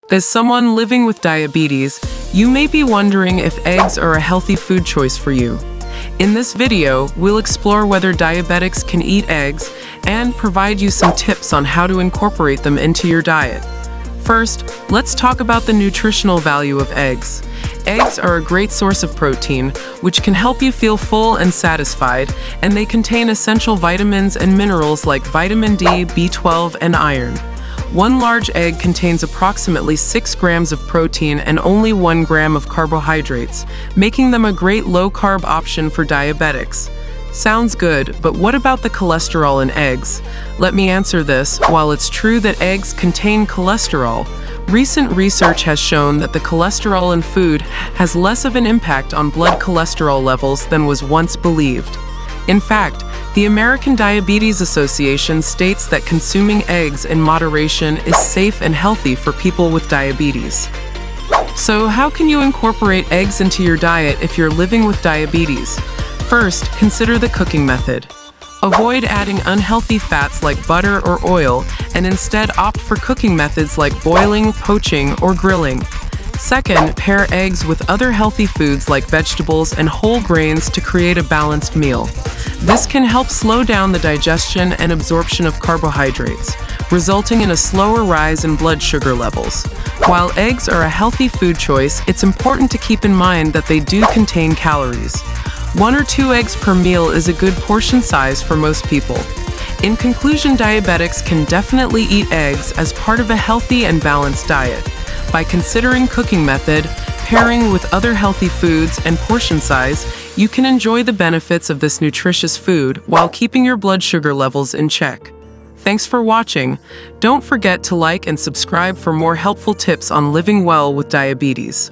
As someone living with diabetes, you may be wondering if eggs are a healthy food choice for you. In this video, we'll explore whether diabetics can eat eggs and provide you some tips on how to incorporate them into your diet. First, let's talk about the nutritional value of eggs. Eggs are a great source of protein, which can help you feel full and satisfied, and they contain essential vitamins and minerals like vitamin D, B12, and iron. One large egg contains approximately 6 grams of protein and only 1 gram of carbohydrates, making them a great low-carb option for diabetics. Sounds good, but what about the cholesterol in eggs? Let me answer this. While it's true that eggs contain cholesterol, recent research has shown that the cholesterol in food has less of an impact on blood cholesterol levels than was once believed. In fact, the American Diabetes Association states that consuming eggs in moderation is safe and healthy for people with diabetes. So, how can you incorporate eggs into your diet if you're living with diabetes? First, consider the cooking method. Avoid adding unhealthy fats like butter or oil, and instead opt for cooking methods like boiling, poaching, or grilling. Second, pair eggs with other healthy foods like vegetables and whole grains to create a balanced meal. This can help slow down the digestion and absorption of carbohydrates, resulting in a slower rise in blood sugar levels. While eggs are a healthy food choice, it's important to keep in mind that they do contain calories. 1 or 2 eggs per meal is a good portion size for most people. In conclusion, diabetics can definitely eat eggs as part of a healthy and balanced diet. By considering cooking method, pairing with other healthy foods, and portion size, you can enjoy the benefits of this nutritious food while keeping your blood sugar levels in check. Thanks for watching. Don't forget to like and subscribe for more helpful tips on living well with diabetes.